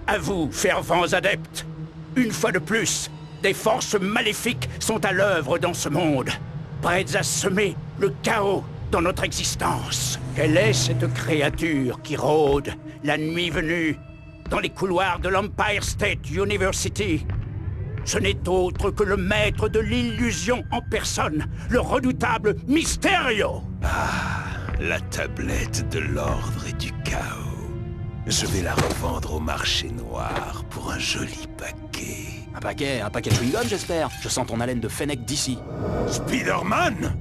À vous, fervents adeptes. Une fois de plus, des forces maléfiques sont à l'œuvre dans ce monde, prêtes à semer le chaos dans notre existence. Quelle est cette créature qui rôde, la nuit venue, dans les couloirs de l'Empire State University? Ce n'est autre que le maître de l'illusion en personne, le redoutable Mysterio. La tablette de l'ordre et du chaos. Je vais la revendre au marché noir pour un joli paquet. Un paquet de chewing-gum, j'espère. Je sens ton haleine de Fennec d'ici. Spider-Man!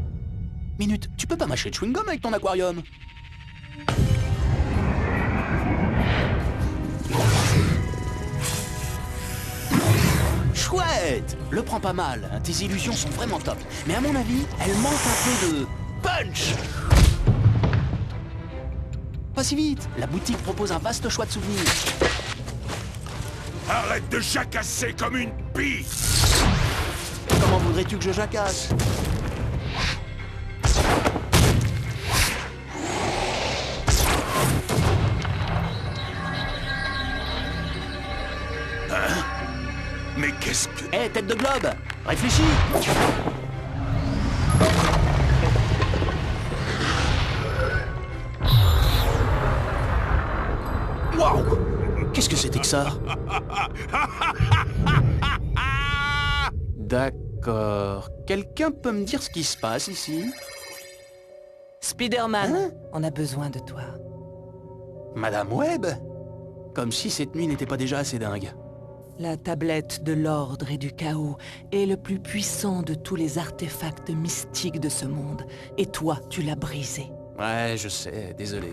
Minute, tu peux pas mâcher de chewing-gum avec ton aquarium? Chouette! Le prends pas mal, hein, tes illusions sont vraiment top. Mais à mon avis, elles manquent un peu de... punch! Pas si vite, la boutique propose un vaste choix de souvenirs. Arrête de jacasser comme une pie! Comment voudrais-tu que je jacasse? Mais qu'est-ce que... Hé, tête de globe! Réfléchis! Waouh! Qu'est-ce que c'était que ça? D'accord. Quelqu'un peut me dire ce qui se passe ici? Spider-Man, Hein? on a besoin de toi. Madame Webb? Comme si cette nuit n'était pas déjà assez dingue. La tablette de l'ordre et du chaos est le plus puissant de tous les artefacts mystiques de ce monde. Et toi, tu l'as brisé. Ouais, je sais, désolé.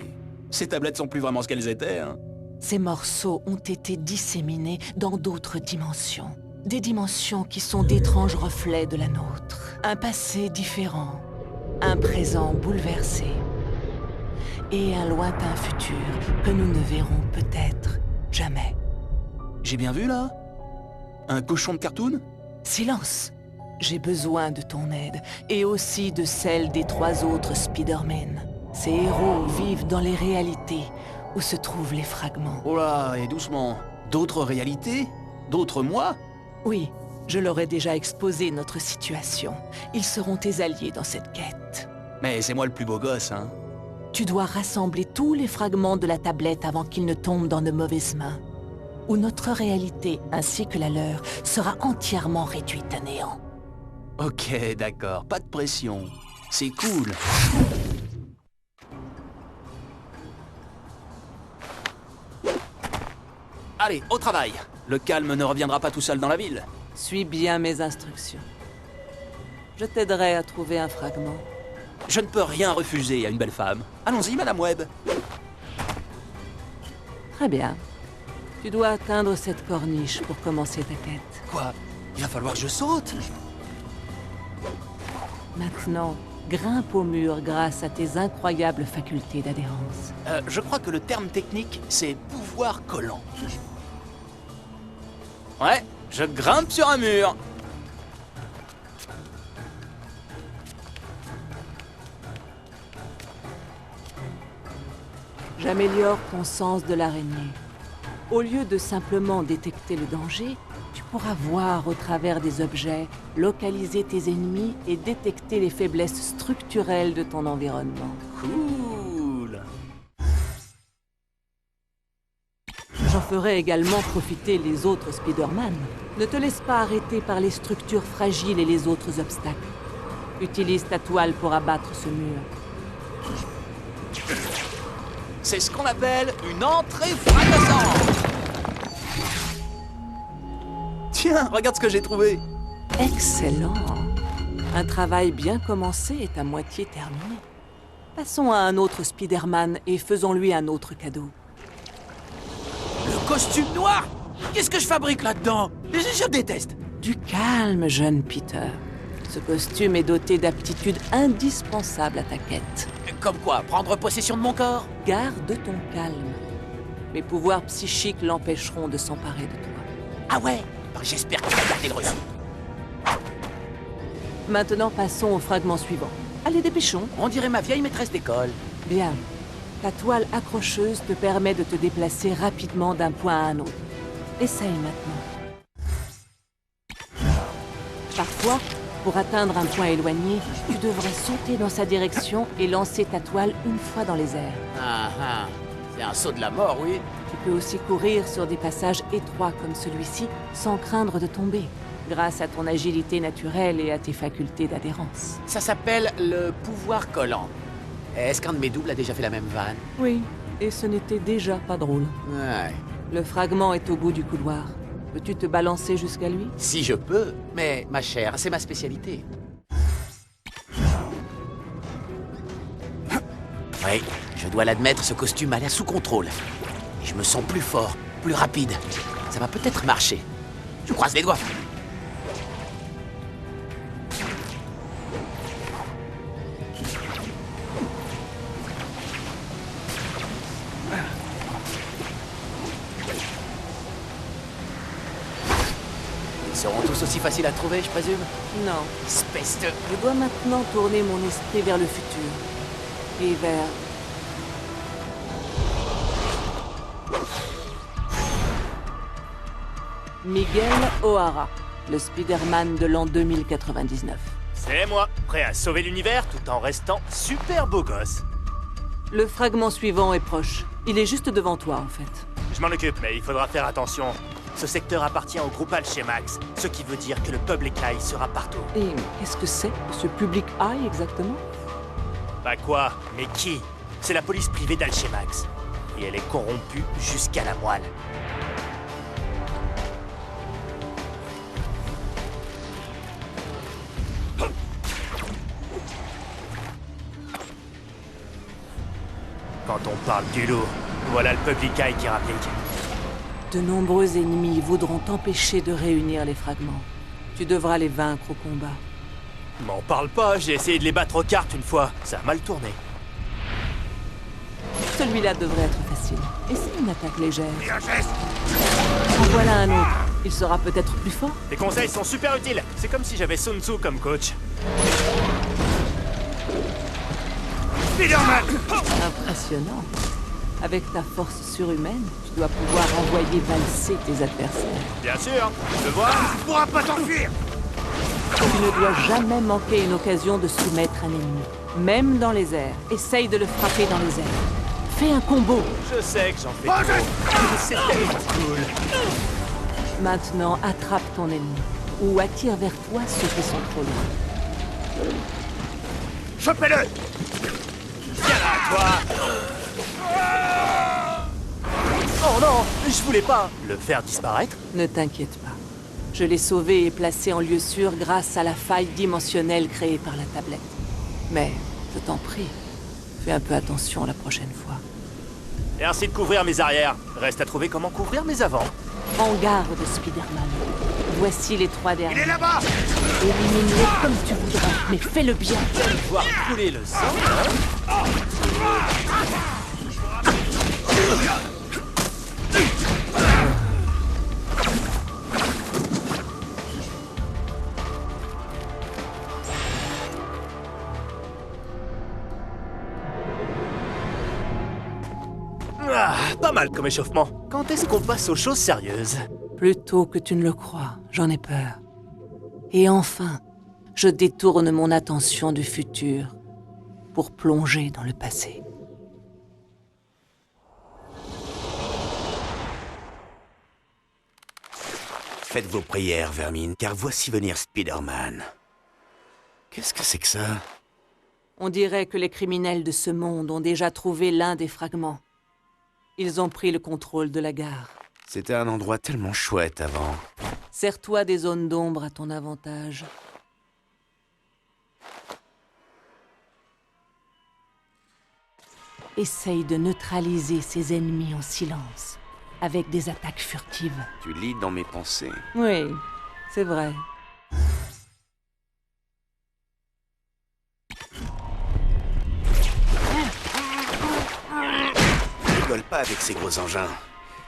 Ces tablettes sont plus vraiment ce qu'elles étaient, hein. Ces morceaux ont été disséminés dans d'autres dimensions. Des dimensions qui sont d'étranges reflets de la nôtre. Un passé différent, un présent bouleversé. Et un lointain futur que nous ne verrons peut-être jamais. J'ai bien vu, là? Un cochon de cartoon? Silence! J'ai besoin de ton aide, et aussi de celle des 3 autres Spider-Men. Ces héros vivent dans les réalités où se trouvent les fragments. Oh là, et doucement. D'autres réalités? D'autres moi? Oui, je leur ai déjà exposé notre situation. Ils seront tes alliés dans cette quête. Mais c'est moi le plus beau gosse, hein. Tu dois rassembler tous les fragments de la tablette avant qu'ils ne tombent dans de mauvaises mains. Où notre réalité, ainsi que la leur, sera entièrement réduite à néant. Ok, d'accord, pas de pression. C'est cool. Allez, au travail. Le calme ne reviendra pas tout seul dans la ville. Suis bien mes instructions. Je t'aiderai à trouver un fragment. Je ne peux rien refuser à une belle femme. Allons-y, Madame Webb. Très bien. Tu dois atteindre cette corniche pour commencer ta quête. Quoi? Il va falloir que je saute? Maintenant, grimpe au mur grâce à tes incroyables facultés d'adhérence. Je crois que le terme technique, c'est pouvoir collant. Ouais, je grimpe sur un mur. J'améliore ton sens de l'araignée. Au lieu de simplement détecter le danger, tu pourras voir au travers des objets, localiser tes ennemis et détecter les faiblesses structurelles de ton environnement. Cool. J'en ferai également profiter les autres Spider-Man. Ne te laisse pas arrêter par les structures fragiles et les autres obstacles. Utilise ta toile pour abattre ce mur. C'est ce qu'on appelle une entrée fracassante. Tiens, regarde ce que j'ai trouvé. Excellent. Un travail bien commencé est à moitié terminé. Passons à un autre Spider-Man et faisons-lui un autre cadeau. Le costume noir? Qu'est-ce que je fabrique là-dedans? Je déteste. Du calme, jeune Peter. Ce costume est doté d'aptitudes indispensables à ta quête. Comme quoi, prendre possession de mon corps? Garde ton calme. Mes pouvoirs psychiques l'empêcheront de s'emparer de toi. Ah ouais? J'espère qu'il va garder le reçu. Maintenant, passons au fragment suivant. Allez, dépêchons. On dirait ma vieille maîtresse d'école. Bien. Ta toile accrocheuse te permet de te déplacer rapidement d'un point à un autre. Essaye maintenant. Parfois, pour atteindre un point éloigné, tu devrais sauter dans sa direction et lancer ta toile une fois dans les airs. Ah ah, c'est un saut de la mort, oui. Tu peux aussi courir sur des passages étroits comme celui-ci sans craindre de tomber, grâce à ton agilité naturelle et à tes facultés d'adhérence. Ça s'appelle le pouvoir collant. Est-ce qu'un de mes doubles a déjà fait la même vanne? Oui, et ce n'était déjà pas drôle. Ouais. Le fragment est au bout du couloir. Peux-tu te balancer jusqu'à lui? Si je peux, mais ma chère, c'est ma spécialité. Oui, je dois l'admettre, ce costume a l'air sous contrôle. Et je me sens plus fort, plus rapide. Ça va peut-être marcher. Je croise les doigts. Ils seront tous aussi faciles à trouver, je présume? Non. Espèce de... Je dois maintenant tourner mon esprit vers le futur. Et vers... Miguel O'Hara, le Spider-Man de l'an 2099. C'est moi, prêt à sauver l'univers tout en restant super beau gosse. Le fragment suivant est proche. Il est juste devant toi, en fait. Je m'en occupe, mais il faudra faire attention. Ce secteur appartient au groupe Alchemax, ce qui veut dire que le Public Eye sera partout. Et qu'est-ce que c'est, ce Public Eye, exactement? Bah quoi? Mais qui? C'est la police privée d'Alchemax. Et elle est corrompue jusqu'à la moelle. Quand on parle du lourd, voilà le Public Eye qui rapplique. De nombreux ennemis voudront t'empêcher de réunir les fragments. Tu devras les vaincre au combat. M'en parle pas, j'ai essayé de les battre aux cartes une fois. Ça a mal tourné. Celui-là devrait être facile. Et c'est une attaque légère. En voilà un autre. Il sera peut-être plus fort. Tes conseils sont super utiles. C'est comme si j'avais Sun Tzu comme coach. Spider-Man! Impressionnant. Avec ta force surhumaine, tu dois pouvoir envoyer valser tes adversaires. Bien sûr, je vois. Tu pourras pas t'enfuir! Tu ne dois jamais manquer une occasion de soumettre un ennemi. Même dans les airs. Essaye de le frapper dans les airs. Fais un combo. Je sais que j'en fais trop. C'est tellement cool. Maintenant, attrape ton ennemi. Ou attire vers toi ceux qui sont trop loin. Chopez-le! Viens là, toi! Oh non, je voulais pas le faire disparaître. Ne t'inquiète pas. Je l'ai sauvé et placé en lieu sûr grâce à la faille dimensionnelle créée par la tablette. Mais, je t'en prie, fais un peu attention la prochaine fois. Merci de couvrir mes arrières. Reste à trouver comment couvrir mes avants. Prends garde, Spider-Man. Voici les 3 derniers. Il est là-bas! Élimine-les comme tu voudras, mais fais-le bien. Voir couler le sang, hein? Ah, pas mal comme échauffement. Quand est-ce qu'on passe aux choses sérieuses? Plutôt que tu ne le crois, j'en ai peur. Et enfin, je détourne mon attention du futur pour plonger dans le passé. Faites vos prières, Vermine, car voici venir Spider-Man. Qu'est-ce que c'est que ça? On dirait que les criminels de ce monde ont déjà trouvé l'un des fragments. Ils ont pris le contrôle de la gare. C'était un endroit tellement chouette avant. Sers-toi des zones d'ombre à ton avantage. Essaye de neutraliser ces ennemis en silence, avec des attaques furtives. Tu lis dans mes pensées. Oui, c'est vrai. Rigole pas avec ces gros engins.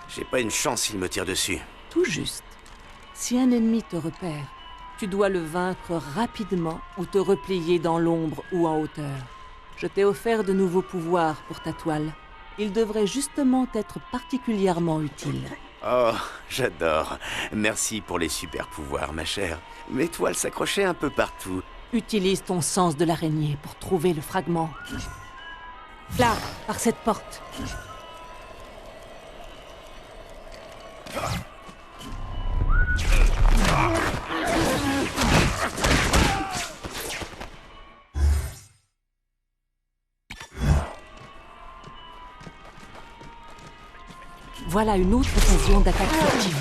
J'ai pas une chance s'il me tire dessus. Tout juste. Si un ennemi te repère, tu dois le vaincre rapidement ou te replier dans l'ombre ou en hauteur. Je t'ai offert de nouveaux pouvoirs pour ta toile. Ils devraient justement être particulièrement utiles. Oh, j'adore. Merci pour les super pouvoirs, ma chère. Mes toiles s'accrochaient un peu partout. Utilise ton sens de l'araignée pour trouver le fragment. Là, par cette porte. Voilà une autre occasion d'attaque furtive.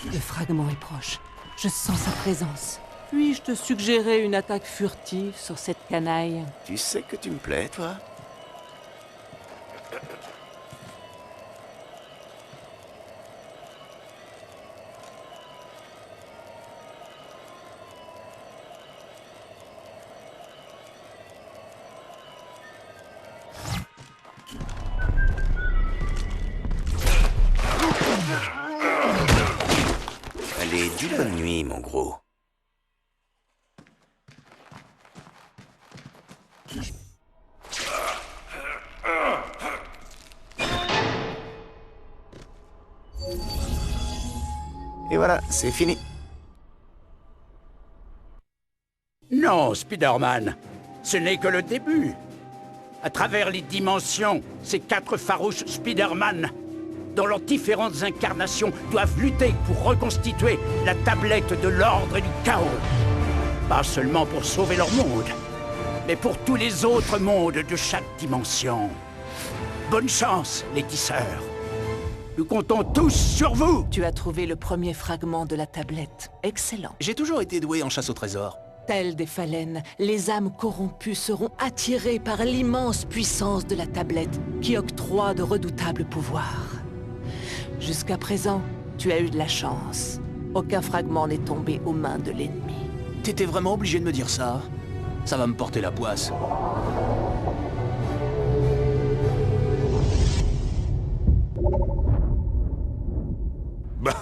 Le fragment est proche. Je sens sa présence. Puis-je te suggérer une attaque furtive sur cette canaille? Tu sais que tu me plais, toi? Allez, dis bonne nuit, mon gros. Et voilà, c'est fini. Non, Spider-Man, ce n'est que le début. À travers les dimensions, ces 4 farouches Spider-Man, dans leurs différentes incarnations, doivent lutter pour reconstituer la tablette de l'ordre et du chaos. Pas seulement pour sauver leur monde, mais pour tous les autres mondes de chaque dimension. Bonne chance, les tisseurs. Nous comptons tous sur vous. Tu as trouvé le premier fragment de la tablette. Excellent. J'ai toujours été doué en chasse au trésor. Telles des phalènes, les âmes corrompues seront attirées par l'immense puissance de la tablette qui octroie de redoutables pouvoirs. Jusqu'à présent, tu as eu de la chance. Aucun fragment n'est tombé aux mains de l'ennemi. T'étais vraiment obligé de me dire ça? Ça va me porter la poisse. Bah,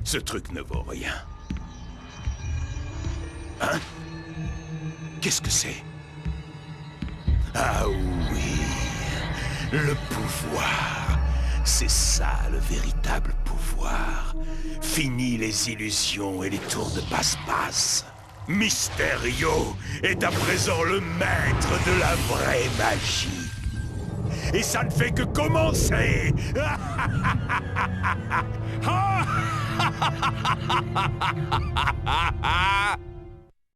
ce truc ne vaut rien. Hein? Qu'est-ce que c'est? Ah oui, le pouvoir. C'est ça le véritable pouvoir. Fini les illusions et les tours de passe-passe. Mysterio est à présent le maître de la vraie magie. Et ça ne fait que commencer.